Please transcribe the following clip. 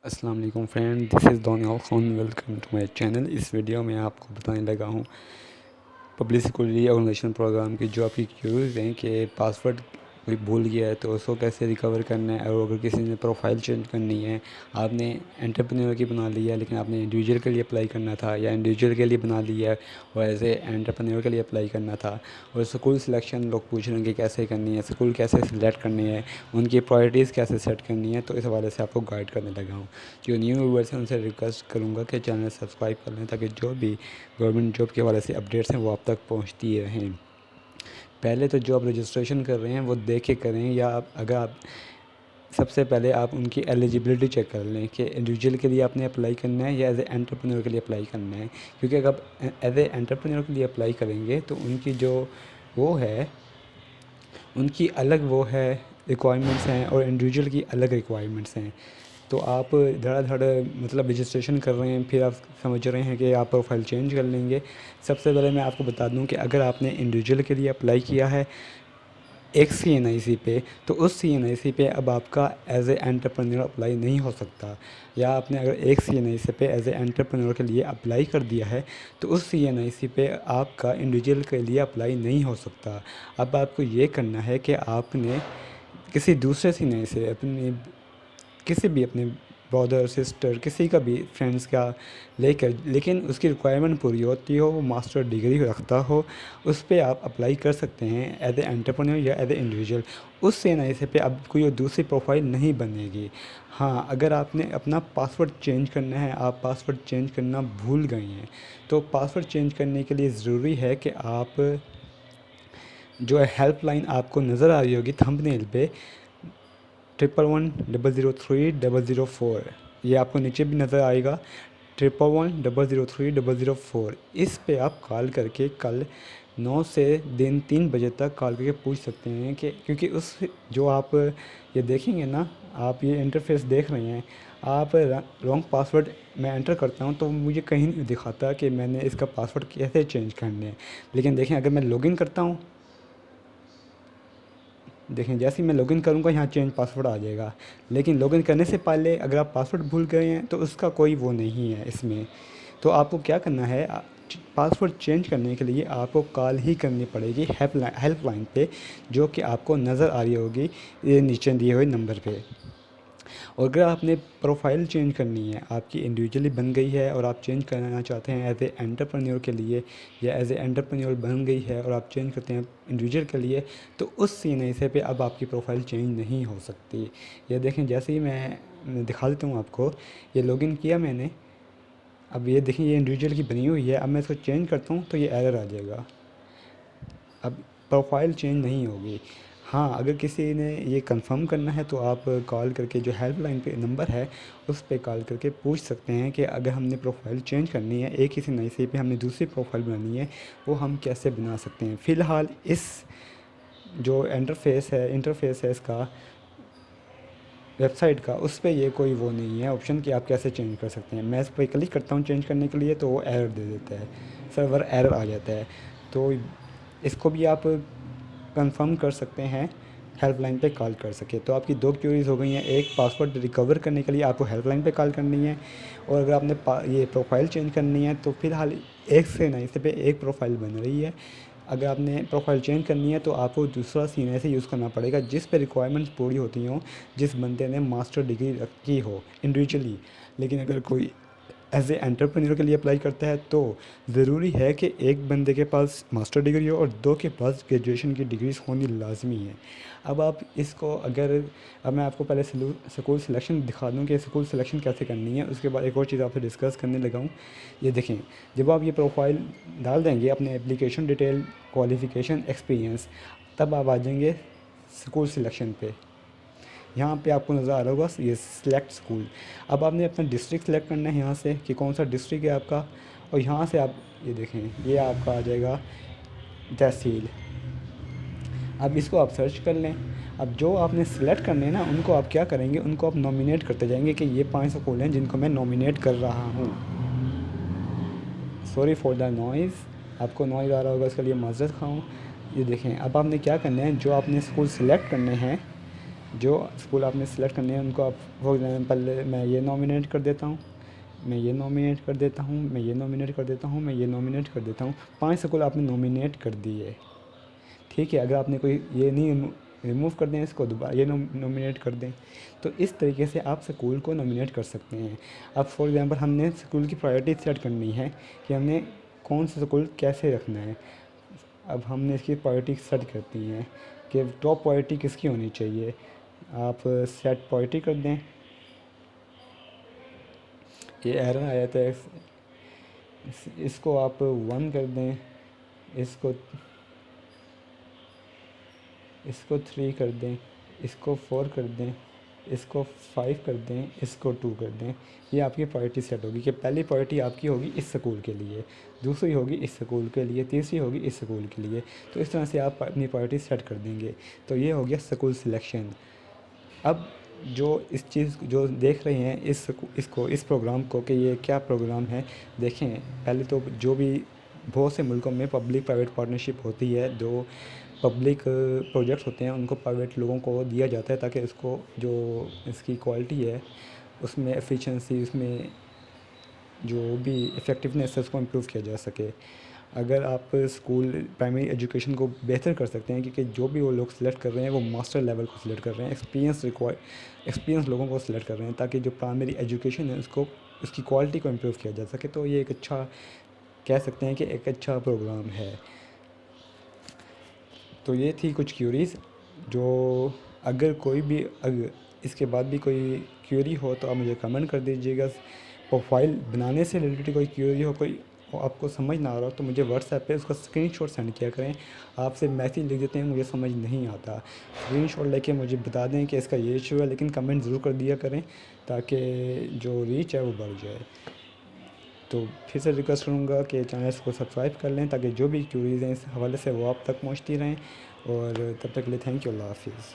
अस्सलाम वालेकुम friend, this is Daniyal Khan. Welcome to my channel. इस वीडियो में आपको बताने लगा हूँ पब्लिक सिक्योरिटी ऑर्गेनाइजेशन प्रोग्राम की जो आपकी क्यूरीज हैं कि पासवर्ड कोई भूल गया है तो उसको कैसे रिकवर करना है। और अगर किसी ने प्रोफाइल चेंज करनी है, आपने एंटरप्रेन्योर की बना ली है लेकिन आपने इंडिविजुअल के लिए अप्लाई करना था, या इंडिविजुअल के लिए बना ली है और एज ए एंटरप्रेन्योर के लिए अप्लाई करना था, और स्कूल सिलेक्शन लोग पूछ रहे हैं कि कैसे करनी है, स्कूल कैसे सिलेक्ट करनी है, उनकी प्रायोरिटीज़ कैसे सेट करनी है, तो इस हवाले से आपको गाइड करने लगा हूँ। जो न्यू व्यूवर्स हैं उनसे रिक्वेस्ट करूँगा कि चैनल सब्सक्राइब कर लें ताकि जो भी गवर्नमेंट जॉब के हवाले से अपडेट्स हैं वो आप तक पहुँचती रहें। पहले तो जो आप रजिस्ट्रेशन कर रहे हैं वो देख के करें, या अगर आप सबसे पहले आप उनकी एलिजिबिलिटी चेक कर लें कि इंडिविजुअल के लिए आपने अप्लाई करना है या एज ए एंटरप्रेन्योर के लिए अप्लाई करना है। क्योंकि अगर आप एज ए एंटरप्रेन्योर के लिए अप्लाई करेंगे तो उनकी जो वो है उनकी अलग वो है रिक्वायरमेंट्स हैं और इंडिविजुअल की अलग रिक्वायरमेंट्स हैं। तो आप धड़ाधड़ मतलब रजिस्ट्रेशन कर रहे हैं, फिर आप समझ रहे हैं कि आप प्रोफाइल चेंज कर लेंगे। सबसे पहले मैं आपको बता दूं कि अगर आपने इंडिविजुअल के लिए अप्लाई किया है एक CNIC पे, तो उस CNIC पे अब आपका एज ए एंटरप्रेन्योर अप्लाई नहीं हो सकता। या आपने अगर एक CNIC पे एज ए एंटरप्रेन्योर के लिए अप्लाई कर दिया है तो उस CNIC पे आपका इंडिविजुअल के लिए अप्लाई नहीं हो सकता। अब आपको ये करना है कि आपने किसी दूसरे CNIC से अपनी किसी भी अपने ब्रदर सिस्टर किसी का भी फ्रेंड्स का लेकर, लेकिन उसकी रिक्वायरमेंट पूरी होती हो, वो मास्टर डिग्री रखता हो, उस पर आप अप्लाई कर सकते हैं एज ए एंटरप्रेन्योर या एज ए इंडिविजुअल। उस CNIC पे अब कोई दूसरी प्रोफाइल नहीं बनेगी। हाँ, अगर आपने अपना पासवर्ड चेंज करना है, आप पासवर्ड चेंज करना भूल गए हैं, तो पासवर्ड चेंज करने के लिए ज़रूरी है कि आप जो है हेल्पलाइन आपको नज़र आ रही होगी थंबनेल पे 111003004, ये आपको नीचे भी नज़र आएगा 111003004। इस पे आप कॉल करके कल 9 से दिन 3 बजे तक कॉल करके पूछ सकते हैं कि क्योंकि उस जो आप ये देखेंगे ना, आप ये इंटरफेस देख रहे हैं, आप रॉन्ग पासवर्ड मैं एंटर करता हूँ तो मुझे कहीं नहीं दिखाता कि मैंने इसका पासवर्ड कैसे चेंज करने हैं। लेकिन देखें, अगर मैं लॉगिन करता हूँ, देखें जैसे ही मैं लॉगिन करूँगा यहाँ चेंज पासवर्ड आ जाएगा। लेकिन लॉगिन करने से पहले अगर आप पासवर्ड भूल गए हैं तो उसका कोई वो नहीं है इसमें। तो आपको क्या करना है, पासवर्ड चेंज करने के लिए आपको कॉल ही करनी पड़ेगी हेल्पलाइन पे, जो कि आपको नज़र आ रही होगी ये नीचे दिए हुए नंबर पे। और अगर आपने प्रोफाइल चेंज करनी है, आपकी इंडिविजुअली बन गई है और आप चेंज करना चाहते हैं एज ए एंटरप्रेन्योर के लिए, या एज ए एंटरप्रेन्योर बन गई है और आप चेंज करते हैं इंडिविजुअल के लिए, तो उस CNIC पे अब आपकी प्रोफाइल चेंज नहीं हो सकती। ये देखें, जैसे ही मैं दिखा देता हूँ आपको, ये लॉगिन किया मैंने, अब ये देखें ये इंडिविजुअल की बनी हुई है। अब मैं इसको चेंज करता हूँ तो ये एरर आ जाएगा, अब प्रोफाइल चेंज नहीं होगी। हाँ, अगर किसी ने ये कंफर्म करना है तो आप कॉल करके जो हेल्पलाइन पे नंबर है उस पे कॉल करके पूछ सकते हैं कि अगर हमने प्रोफाइल चेंज करनी है, एक किसी नई से पे हमने दूसरी प्रोफाइल बनानी है, वो हम कैसे बना सकते हैं। फ़िलहाल इस जो इंटरफेस है इसका वेबसाइट का, उस पर ये कोई वो नहीं है ऑप्शन कि आप कैसे चेंज कर सकते हैं। मैं इस पर क्लिक करता हूँ चेंज करने के लिए तो वो एरर दे देता है, सर्वर एरर आ जाता है। तो इसको भी आप कंफर्म कर सकते हैं हेल्पलाइन पे कॉल कर सके। तो आपकी दो क्यूरीज हो गई हैं, एक पासवर्ड रिकवर करने के लिए आपको हेल्पलाइन पे कॉल करनी है, और अगर आपने ये प्रोफाइल चेंज करनी है तो फ़िलहाल एक से नहीं से पे एक प्रोफाइल बन रही है। अगर आपने प्रोफाइल चेंज करनी है तो आपको दूसरा CNIC यूज़ करना पड़ेगा जिस पे रिक्वायरमेंट्स पूरी होती हों, जिस बंदे ने मास्टर डिग्री रखी हो इंडिविजुअली। लेकिन अगर कोई एज ए एंटरप्रेन्योर के लिए अप्लाई करता है तो ज़रूरी है कि एक बंदे के पास मास्टर डिग्री हो और दो के पास ग्रेजुएशन की डिग्रीज होनी लाजमी है। अब आप इसको अब मैं आपको पहले स्कूल सिलेक्शन दिखा दूं कि स्कूल सिलेक्शन कैसे करनी है, उसके बाद एक और चीज़ आपसे डिस्कस करने लगा हूँ। ये देखें, जब आप ये प्रोफाइल डाल देंगे अपने एप्लीकेशन डिटेल, क्वालिफ़िकेशन, एक्सपीरियंस, तब आप आ जाएंगे स्कूल सिलेक्शन पे। यहाँ पे आपको नज़र आ रहा होगा ये सिलेक्ट स्कूल। अब आपने अपना डिस्ट्रिक्ट सेलेक्ट करना है यहाँ से कि कौन सा डिस्ट्रिक्ट है आपका, और यहाँ से आप ये देखें ये आपका आ जाएगा तहसील। अब इसको आप सर्च कर लें। अब जो आपने सेलेक्ट करने हैं ना, उनको आप क्या करेंगे, उनको आप नॉमिनेट करते जाएंगे कि ये 5 स्कूल हैं जिनको मैं नॉमिनेट कर रहा हूँ। सॉरी फॉर द नॉइज़, आपको नॉइज़ आ रहा होगा, इसके लिए माजरत खाऊँ। ये देखें, अब आपने क्या करना है, जो आपने स्कूल सेलेक्ट करने हैं जो स्कूल आपने सेलेक्ट करने हैं उनको आप फॉर एग्ज़ाम्पल मैं ये नॉमिनेट कर देता हूँ, मैं ये नॉमिनेट कर देता हूँ, मैं ये नॉमिनेट कर देता हूँ, मैं ये नॉमिनेट कर देता हूँ। 5 स्कूल आपने नॉमिनेट कर दिए, ठीक है। अगर आपने कोई ये नहीं रिमूव कर दें, इसको दोबारा ये नॉमिनेट कर दें, तो इस तरीके से आप स्कूल को नॉमिनेट कर सकते हैं। अब फॉर एग्ज़ाम्पल हमने स्कूल की प्रायोरिटी सेट करनी है कि हमने कौन सा स्कूल कैसे रखना है। अब हमने इसकी प्रायोरिटी सेट करती हैं कि टॉप प्रायोरिटी किसकी होनी चाहिए। आप सेट प्रायोरिटी कर दें, ये एरर आया था, इसको आप 1 कर दें, इसको 3 कर दें, इसको 4 कर दें, इसको 5 कर दें, इसको 2 कर दें। ये आपकी प्रायोरिटी सेट होगी कि पहली प्रायोरिटी आपकी होगी इस स्कूल के लिए, दूसरी होगी इस स्कूल के लिए, तीसरी होगी इस स्कूल के लिए। तो इस तरह से आप अपनी प्रायोरिटी सेट कर देंगे। तो ये हो गया स्कूल सिलेक्शन। अब जो इस चीज़ जो देख रहे हैं इस प्रोग्राम को कि ये क्या प्रोग्राम है, देखें पहले तो जो भी बहुत से मुल्कों में पब्लिक प्राइवेट पार्टनरशिप होती है, जो पब्लिक प्रोजेक्ट्स होते हैं उनको प्राइवेट लोगों को दिया जाता है ताकि इसको जो इसकी क्वालिटी है उसमें एफिशिएंसी, उसमें जो भी इफ़ेक्टिवनेस है उसको इम्प्रूव किया जा सके। अगर आप स्कूल प्राइमरी एजुकेशन को बेहतर कर सकते हैं, क्योंकि जो भी वो लोग सिलेक्ट कर रहे हैं वो मास्टर लेवल को सिलेक्ट कर रहे हैं, एक्सपीरियंस लोगों को सिलेक्ट कर रहे हैं, ताकि जो प्राइमरी एजुकेशन है उसको उसकी क्वालिटी को इम्प्रूव किया जा सके। तो ये एक अच्छा, कह सकते हैं कि एक अच्छा प्रोग्राम है। तो ये थी कुछ क्यूरीज़ जो, अगर कोई भी अगर इसके बाद भी कोई क्यूरी हो तो आप मुझे कमेंट कर दीजिएगा। प्रोफाइल बनाने से रिलेटेड कोई क्यूरी हो, कोई आपको समझ ना आ रहा हो तो मुझे व्हाट्सएप पे उसका स्क्रीनशॉट सेंड किया करें। आपसे मैसेज लिख देते हैं मुझे समझ नहीं आता, स्क्रीनशॉट लेके मुझे बता दें कि इसका ये इशू है, लेकिन कमेंट ज़रूर कर दिया करें ताकि जो रीच है वो बढ़ जाए। तो फिर से रिक्वेस्ट करूँगा कि चैनल को सब्सक्राइब कर लें ताकि जो भी क्यूरीज़ हैं इस हवाले से वो आप तक पहुँचती रहें। और तब तक के लिए थैंक यू, अल्लाह हाफ़िज़।